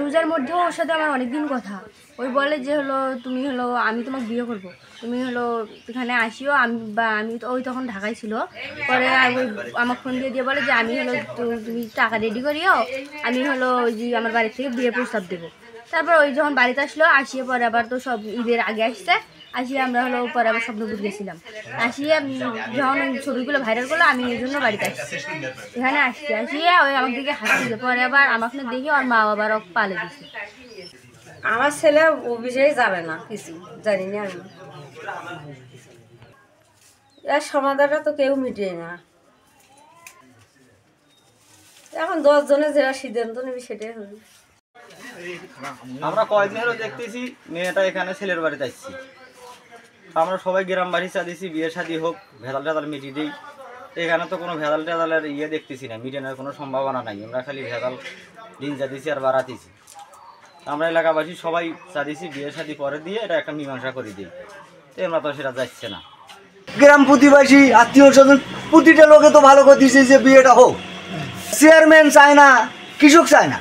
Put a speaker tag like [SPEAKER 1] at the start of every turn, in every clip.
[SPEAKER 1] রোজার মধ্যেও ওর সাথে আমার অনেকদিন কথা। ওই বলে যে হলো তুমি হলো আমি তোমাকে বিয়ে করবো, তুমি হলো এখানে আসিও। আমি তো ওই তখন ঢাকায় ছিল। পরে আমার ফোন দিয়ে বলে যে আমি হলো তুমি টাকা রেডি করিও, আমি হলো যে আমার বাড়ি থেকে বিয়ের প্রস্তাব দেবো। তারপর ওই যখন বাড়িতে আসলো, আসিয়ে পরে আবার তো সব ঈদের আগে আসছে, আসিয়ে আমরা হলো পরে আবার স্বপ্নপুর গেছিলাম। আসিয়ে যখন ছবিগুলো ভাইরাল করলো, আমি এই জন্য বাড়িতে আসছি, এখানে আসিয়ে ওই আমার দিকে হাসছিল। পরে আবার আমাকে দেখে ওর মা বাবার পালে দিছে।
[SPEAKER 2] আমার ছেলে ও বিষয়ে জানে না, কিছু জানি না আমি। এর সমাধানটা তো কেউ মিটিয়ে না। এখন 10 জনে যারা সিদ্ধান্ত নেবে সেটাই হবে।
[SPEAKER 3] আমরা কয়েকদিন হলো দেখতেছি মেয়েটা এখানে ছেলের বাড়িতে আসছি। আমরা সবাই গ্রাম বাড়ি চা দিছি, বিয়ে শাদী হোক, ভেজাল টেজাল মিটিয়ে দিই। এখানে তো কোনো ভেজাল টেজালের দেখতেছি না, মিটানোর কোনো সম্ভাবনা নাই। আমরা খালি ভেজাল দিন যা দিছি আর বাড়াতেছি। আমরা এলাকাবাসী সবাই চা দিছি, বিয়ে শাদী পরে দিয়ে এটা একটা মীমাংসা করে দিই। আমরা তো সেটা যাচ্ছে না।
[SPEAKER 4] গ্রাম প্রতিবাসী আত্মীয় স্বজন প্রতিটা লোকে তো ভালো করে দিছে যে বিয়েটা হোক। চেয়ারম্যান চায় না, কৃষক চায় না,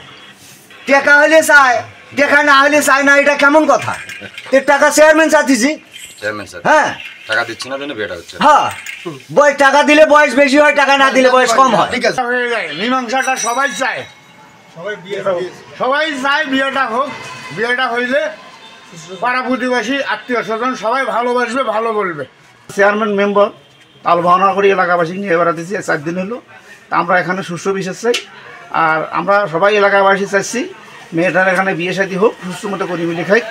[SPEAKER 4] টাকা হলে চায়, টাকা না হলে চায় না, এটা কেমন কথা? টাকা চেয়ারম্যান চাচ্ছি, হ্যাঁ
[SPEAKER 5] টাকা দিচ্ছি না, বিয়েটা হচ্ছে।
[SPEAKER 4] হ্যাঁ, টাকা দিলে বয়স বেশি হয়, টাকা না দিলে বয়স কম হয়।
[SPEAKER 6] ঠিক আছে, হয়ে যায়। মীমাংসাটা সবাই চায়, সবাই চায় বিয়েটা হোক। বিয়েটা হইলে পাড়া প্রতিবাসী আত্মীয় স্বজন সবাই ভালোবাসবে, ভালো বলবে। চেয়ারম্যান মেম্বার তাল ভাওনা করে এলাকাবাসী নিয়ে বেড়াতেছি 4 দিন হলো। তা আমরা এখানে সুস্থ বিশেষ চাই, আর আমরা সবাই এলাকাবাসী চাইছি মেয়েটার এখানে বিয়ে শাদী হোক, সুস্থ মতো করে মিলে খাই।